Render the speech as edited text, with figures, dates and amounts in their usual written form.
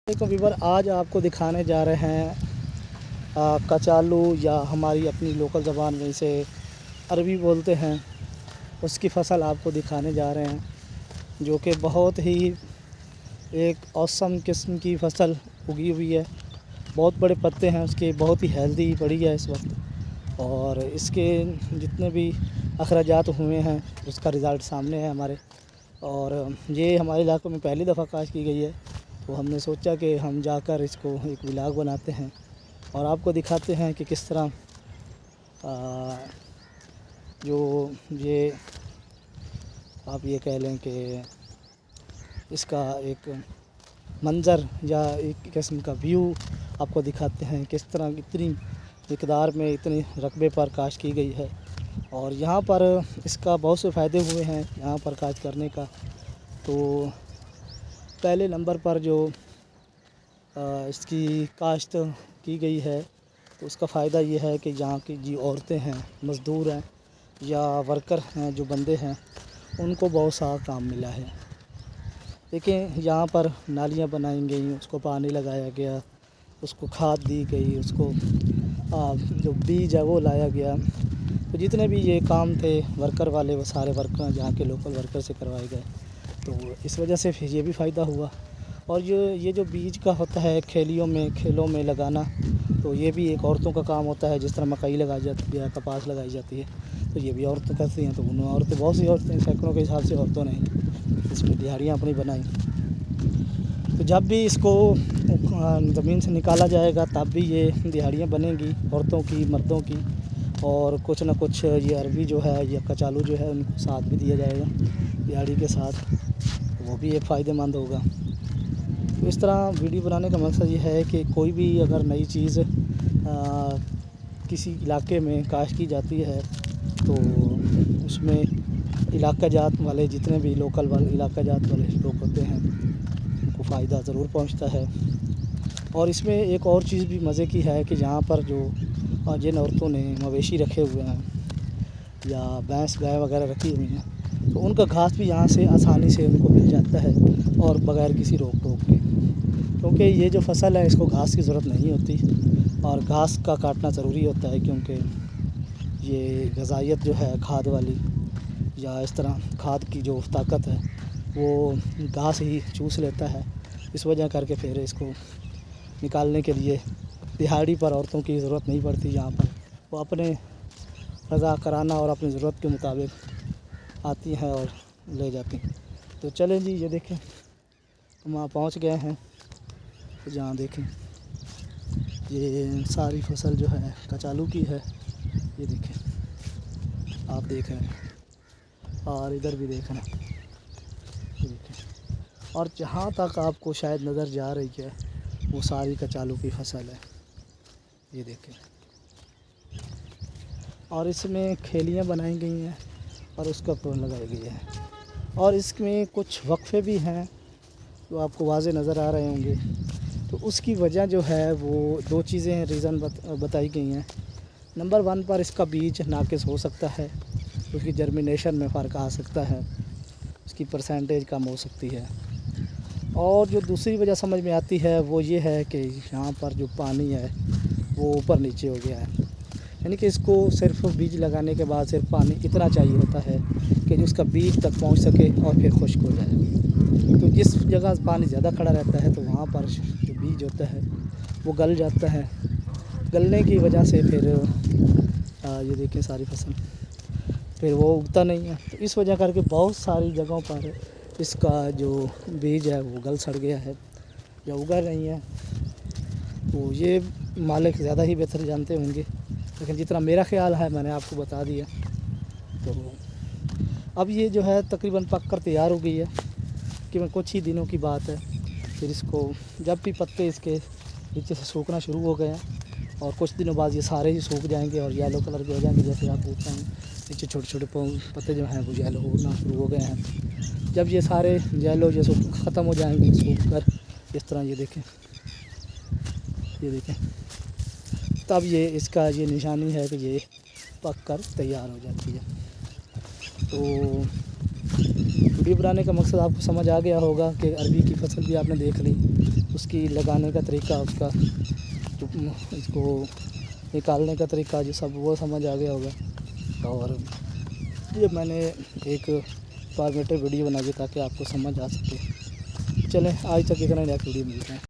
تو ویور آج آپ کو دکھانے جا رہے ہیں کچالو، یا ہماری اپنی لوکل زبان میں اسے عربی بولتے ہیں، اس کی فصل آپ کو دکھانے جا رہے ہیں، جو کہ بہت ہی ایک اوسم قسم کی فصل اگی ہوئی ہے۔ بہت بڑے پتے ہیں اس کے، بہت ہی ہیلدی بڑی ہے اس وقت، اور اس کے جتنے بھی اخراجات ہوئے ہیں اس کا رزلٹ سامنے ہے ہمارے، اور یہ ہمارے علاقے میں پہلی دفعہ کاشت کی گئی ہے، تو ہم نے سوچا کہ ہم جا کر اس کو ایک ولاگ بناتے ہیں اور آپ کو دکھاتے ہیں کہ کس طرح جو یہ آپ یہ کہہ لیں کہ اس کا ایک منظر یا ایک قسم کا ویو آپ کو دکھاتے ہیں، کس طرح اتنی مقدار میں اتنے رقبے پر کاشت کی گئی ہے، اور یہاں پر اس کا بہت سے فائدے ہوئے ہیں یہاں پر کاشت کرنے کا۔ تو پہلے نمبر پر جو اس کی کاشت کی گئی ہے تو اس کا فائدہ یہ ہے کہ جہاں کی جو عورتیں ہیں، مزدور ہیں یا ورکر ہیں، جو بندے ہیں، ان کو بہت سا کام ملا ہے۔ دیکھیں یہاں پر نالیاں بنائی گئیں، اس کو پانی لگایا گیا، اس کو کھاد دی گئی، اس کو جو بیج ہے وہ لایا گیا، تو جتنے بھی یہ کام تھے ورکر والے، وہ سارے ورکر جہاں کے لوکل ورکر سے کروائے گئے، تو اس وجہ سے پھر یہ بھی فائدہ ہوا۔ اور یہ جو بیج کا ہوتا ہے کھیلوں میں لگانا، تو یہ بھی ایک عورتوں کا کام ہوتا ہے، جس طرح مکئی لگائی جاتی ہے، کپاس لگائی جاتی ہے، تو یہ بھی عورتیں کرتی ہیں، تو انہوں عورتیں بہت سی عورتیں سینکڑوں کے حساب سے عورتوں نے اس میں دیہڑیاں اپنی بنائیں۔ تو جب بھی اس کو زمین سے نکالا جائے گا تب بھی یہ دیہڑیاں بنیں گی عورتوں کی، مردوں کی، اور کچھ نہ کچھ یہ عربی جو ہے یا کچالو جو ہے ان کو ساتھ بھی دیا جائے گا دیہڑی کے ساتھ، وہ بھی ایک فائدہ مند ہوگا۔ تو اس طرح ویڈیو بنانے کا مقصد یہ ہے کہ کوئی بھی اگر نئی چیز کسی علاقے میں کاشت کی جاتی ہے تو اس میں علاقہ جات والے جتنے بھی لوکل والے علاقہ جات والے لوگ ہوتے ہیں ان کو فائدہ ضرور پہنچتا ہے۔ اور اس میں ایک اور چیز بھی مزے کی ہے کہ جہاں پر جو جن عورتوں نے مویشی رکھے ہوئے ہیں یا بھینس گائے وغیرہ رکھی ہوئی ہیں، تو ان کا گھاس بھی یہاں سے آسانی سے ان کو مل جاتا ہے اور بغیر کسی روک ٹوک کے، کیونکہ یہ جو فصل ہے اس کو گھاس کی ضرورت نہیں ہوتی، اور گھاس کا کاٹنا ضروری ہوتا ہے، کیونکہ یہ غذائیت جو ہے کھاد والی یا اس طرح کھاد کی جو طاقت ہے وہ گھاس ہی چوس لیتا ہے، اس وجہ کر کے پھر اس کو نکالنے کے لیے دہاڑی پر عورتوں کی ضرورت نہیں پڑتی، یہاں پر وہ اپنے رضا کرانہ اور اپنی ضرورت کے مطابق آتی ہیں اور لے جاتی ہیں۔ تو چلیں جی، یہ دیکھیں ہم وہاں پہنچ گئے ہیں، تو جہاں دیکھیں یہ ساری فصل جو ہے کچالو کی ہے، یہ دیکھیں آپ دیکھ رہے ہیں، اور ادھر بھی دیکھ رہے ہیں، یہ دیکھیں، اور جہاں تک آپ کو شاید نظر جا رہی ہے وہ ساری کچالو کی فصل ہے، یہ دیکھیں، اور اس میں کھیلیاں بنائی گئی ہیں اور اس کا پھول لگائی گئی ہے، اور اس میں کچھ وقفے بھی ہیں جو آپ کو واضح نظر آ رہے ہوں گے۔ تو اس کی وجہ جو ہے وہ دو چیزیں ہیں، ریزن بتائی گئی ہیں۔ نمبر 1 پر اس کا بیج ناقص ہو سکتا ہے، اس کی جرمینیشن میں فرق آ سکتا ہے، اس کی پرسنٹیج کم ہو سکتی ہے، اور جو دوسری وجہ سمجھ میں آتی ہے وہ یہ ہے کہ یہاں پر جو پانی ہے وہ اوپر نیچے ہو گیا ہے، یعنی کہ اس کو صرف بیج لگانے کے بعد صرف پانی اتنا چاہیے ہوتا ہے کہ جو اس کا بیج تک پہنچ سکے اور پھر خشک ہو جائے۔ تو جس جگہ پانی زیادہ کھڑا رہتا ہے تو وہاں پر جو بیج ہوتا ہے وہ گل جاتا ہے، گلنے کی وجہ سے پھر یہ دیکھیں ساری فصل پھر وہ اگتا نہیں ہے، تو اس وجہ کر کے بہت ساری جگہوں پر اس کا جو بیج ہے وہ گل سڑ گیا ہے یا اگا نہیں ہے۔ تو یہ مالک زیادہ ہی بہتر جانتے ہوں گے، لیکن جتنا میرا خیال ہے میں نے آپ کو بتا دیا۔ تو اب یہ جو ہے تقریباً پک کر تیار ہو گئی ہے، کہ کچھ ہی دنوں کی بات ہے، پھر اس کو جب بھی پتے اس کے نیچے سے سوکھنا شروع ہو گئے ہیں، اور کچھ دنوں بعد یہ سارے ہی سوکھ جائیں گے اور یلو کلر کے ہو جائیں گے، جیسے آپ دیکھ رہے ہیں نیچے چھوٹے چھوٹے پتے جو ہیں وہ یلو ہونا شروع ہو گئے ہیں۔ جب یہ سارے یلو جیسے ختم ہو جائیں گے سوکھ کر، اس طرح یہ دیکھیں تب یہ اس کا یہ نشانی ہے کہ یہ پک کر تیار ہو جاتی ہے۔ تو ویڈیو بنانے کا مقصد آپ کو سمجھ آ گیا ہوگا کہ عربی کی فصل بھی آپ نے دیکھ لی، اس کی لگانے کا طریقہ، اس کا جو اس کو نکالنے کا طریقہ جو سب وہ سمجھ آ گیا ہوگا۔ اور یہ میں نے ایک انفارمیٹیو ویڈیو بنا دی تاکہ آپ کو سمجھ آ سکے۔ چلیں آج تک اتنا ہی، نیکسٹ ویڈیو ملتے ہیں۔